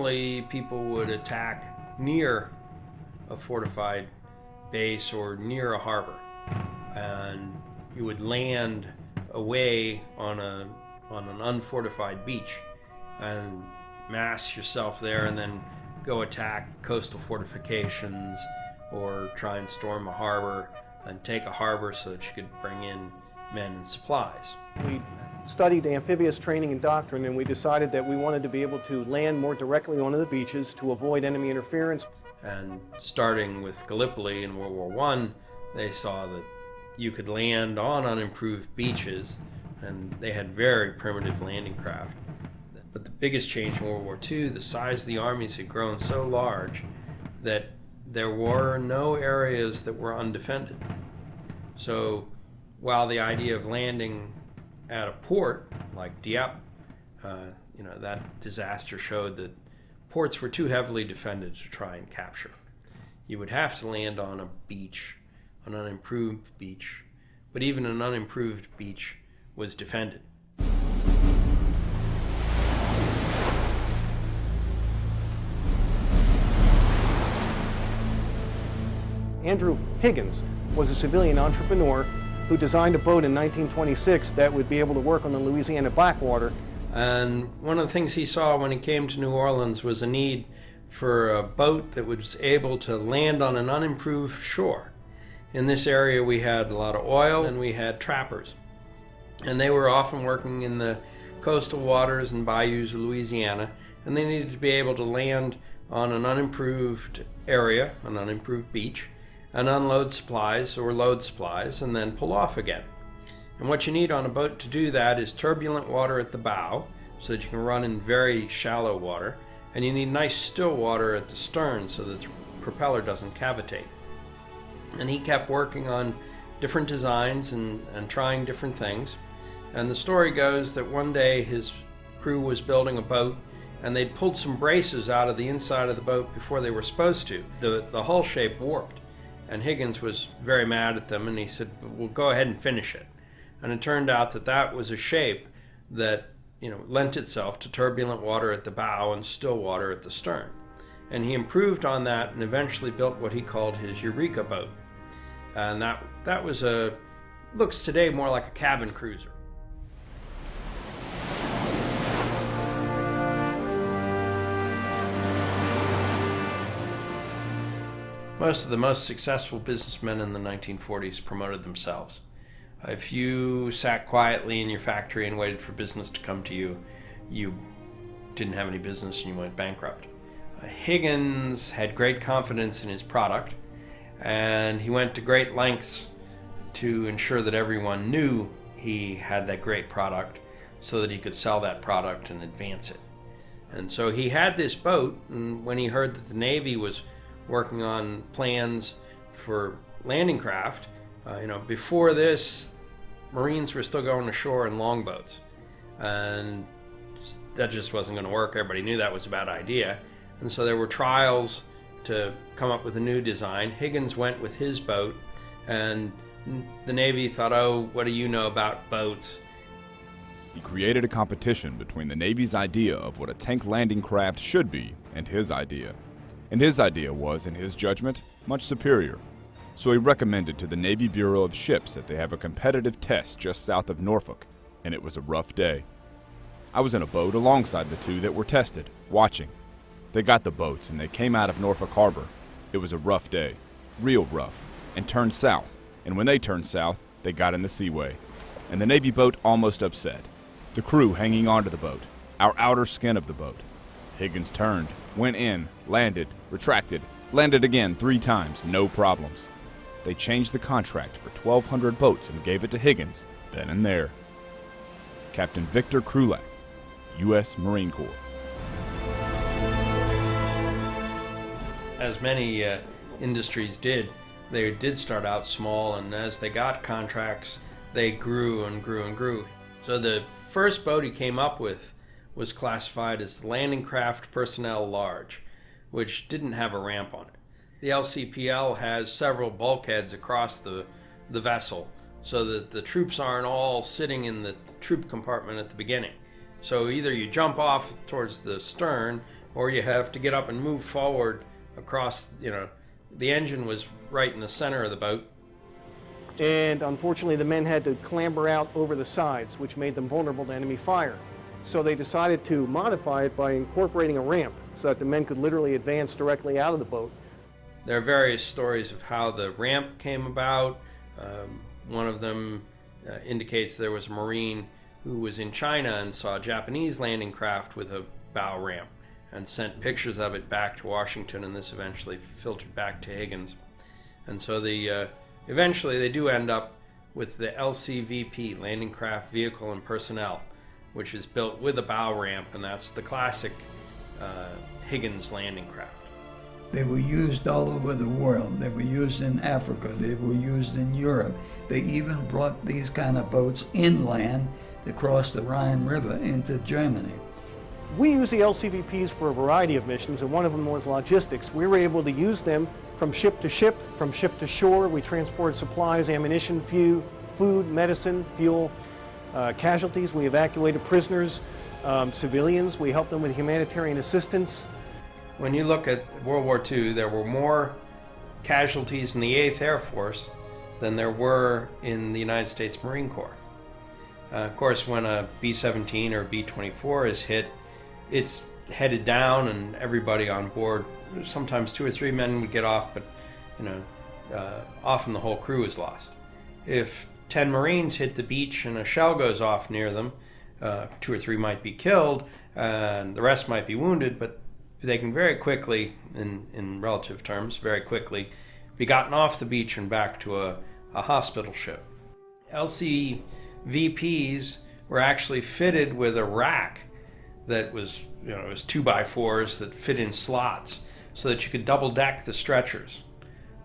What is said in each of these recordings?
normally people would attack near a fortified base or near a harbor, and you would land away on an unfortified beach and mass yourself there and then go attack coastal fortifications or try and storm a harbor and take a harbor so that you could bring in men and supplies. We studied amphibious training and doctrine, and we decided that we wanted to be able to land more directly onto the beaches to avoid enemy interference. And starting with Gallipoli in World War I, they saw that you could land on unimproved beaches, and they had very primitive landing craft. But the biggest change in World War II, the size of the armies had grown so large that there were no areas that were undefended. So while the idea of landing at a port like Dieppe, that disaster showed that ports were too heavily defended to try and capture. You would have to land on a beach, an unimproved beach, but even an unimproved beach was defended. Andrew Higgins was a civilian entrepreneur who designed a boat in 1926 that would be able to work on the Louisiana Blackwater. And one of the things he saw when he came to New Orleans was a need for a boat that was able to land on an unimproved shore. In this area we had a lot of oil and we had trappers. And they were often working in the coastal waters and bayous of Louisiana, and they needed to be able to land on an unimproved area, an unimproved beach, and unload supplies or load supplies and then pull off again. And what you need on a boat to do that is turbulent water at the bow so that you can run in very shallow water, and you need nice still water at the stern so that the propeller doesn't cavitate. And he kept working on different designs and trying different things. And the story goes that one day his crew was building a boat and they'd pulled some braces out of the inside of the boat before they were supposed to. The hull shape warped, and Higgins was very mad at them, and he said, "Well, go ahead and finish it." And it turned out that that was a shape that lent itself to turbulent water at the bow and still water at the stern. And he improved on that and eventually built what he called his Eureka boat. And that was looks today more like a cabin cruiser. Most of the most successful businessmen in the 1940s promoted themselves. If you sat quietly in your factory and waited for business to come to you, you didn't have any business and you went bankrupt. Higgins had great confidence in his product, and he went to great lengths to ensure that everyone knew he had that great product so that he could sell that product and advance it. And so he had this boat, and when he heard that the Navy was working on plans for landing craft, before this, Marines were still going ashore in longboats, and that just wasn't going to work. Everybody knew that was a bad idea, and so there were trials to come up with a new design. Higgins went with his boat, and the Navy thought, "Oh, what do you know about boats?" He created a competition between the Navy's idea of what a tank landing craft should be and his idea. And his idea was, in his judgment, much superior. So he recommended to the Navy Bureau of Ships that they have a competitive test just south of Norfolk, and it was a rough day. I was in a boat alongside the two that were tested, watching. They got the boats and they came out of Norfolk Harbor. It was a rough day, real rough, and turned south. And when they turned south, they got in the seaway. And the Navy boat almost upset. The crew hanging onto the boat, our outer skin of the boat. Higgins turned, went in, landed, retracted, landed again 3 times, no problems. They changed the contract for 1,200 boats and gave it to Higgins, then and there. Captain Victor Krulak, U.S. Marine Corps. As many industries did, they did start out small, and as they got contracts, they grew and grew and grew. So the first boat he came up with was classified as the Landing Craft Personnel Large, which didn't have a ramp on it. The LCPL has several bulkheads across the vessel so that the troops aren't all sitting in the troop compartment at the beginning. So either you jump off towards the stern or you have to get up and move forward across, the engine was right in the center of the boat. And unfortunately, the men had to clamber out over the sides, which made them vulnerable to enemy fire. So they decided to modify it by incorporating a ramp so that the men could literally advance directly out of the boat. There are various stories of how the ramp came about. One of them indicates there was a Marine who was in China and saw a Japanese landing craft with a bow ramp and sent pictures of it back to Washington, and this eventually filtered back to Higgins. And so eventually they do end up with the LCVP, Landing Craft Vehicle and Personnel, which is built with a bow ramp, and that's the classic Higgins landing craft. They were used all over the world. They were used in Africa. They were used in Europe. They even brought these kind of boats inland across the Rhine River into Germany. We use the LCVPs for a variety of missions, and one of them was logistics. We were able to use them from ship to ship, from ship to shore. We transported supplies, ammunition, food, medicine, fuel, casualties. We evacuated prisoners, civilians. We helped them with humanitarian assistance. When you look at World War II, there were more casualties in the 8th Air Force than there were in the United States Marine Corps. Of course, when a B-17 or B-24 is hit, it's headed down and everybody on board, sometimes 2 or 3 men would get off, but often the whole crew is lost. If 10 Marines hit the beach and a shell goes off near them, 2 or 3 might be killed and the rest might be wounded, but they can very quickly, in relative terms, very quickly be gotten off the beach and back to a hospital ship. LCVPs were actually fitted with a rack that was, it was 2x4s that fit in slots so that you could double deck the stretchers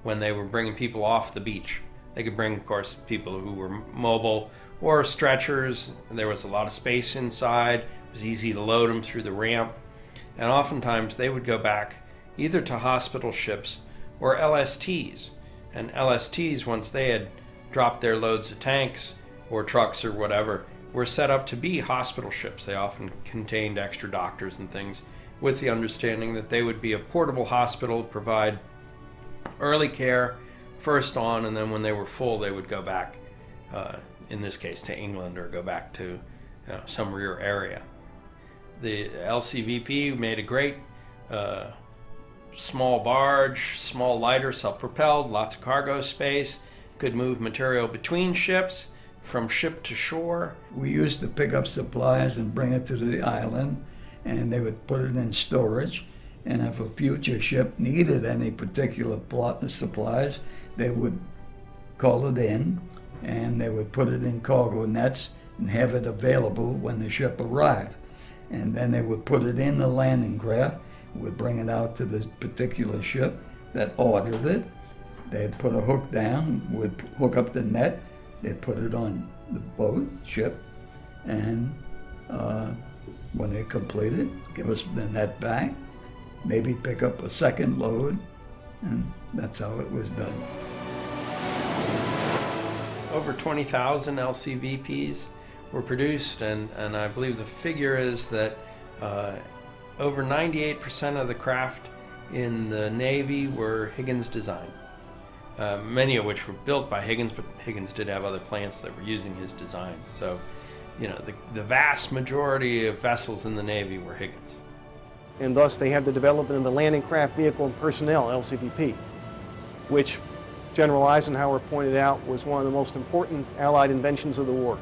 when they were bringing people off the beach. They could bring, of course, people who were mobile or stretchers. There was a lot of space inside. It was easy to load them through the ramp. And oftentimes they would go back either to hospital ships or LSTs. And LSTs, once they had dropped their loads of tanks or trucks or whatever, were set up to be hospital ships. They often contained extra doctors and things, with the understanding that they would be a portable hospital, provide early care, first on, and then when they were full, they would go back, in this case, to England or go back to some rear area. The LCVP made a great small barge, small lighter, self-propelled, lots of cargo space, could move material between ships, from ship to shore. We used to pick up supplies and bring it to the island, and they would put it in storage. And if a future ship needed any particular plot of supplies, they would call it in, and they would put it in cargo nets and have it available when the ship arrived. And then they would put it in the landing craft, would bring it out to the particular ship that ordered it. They'd put a hook down, would hook up the net, they'd put it on the boat, ship, and when they completed, give us the net back, maybe pick up a second load, and that's how it was done. Over 20,000 LCVPs were produced, and I believe the figure is that over 98% of the craft in the Navy were Higgins design. Many of which were built by Higgins, but Higgins did have other plants that were using his designs. So, the vast majority of vessels in the Navy were Higgins. And thus they had the development of the Landing Craft Vehicle and Personnel, LCVP, which General Eisenhower pointed out was one of the most important Allied inventions of the war.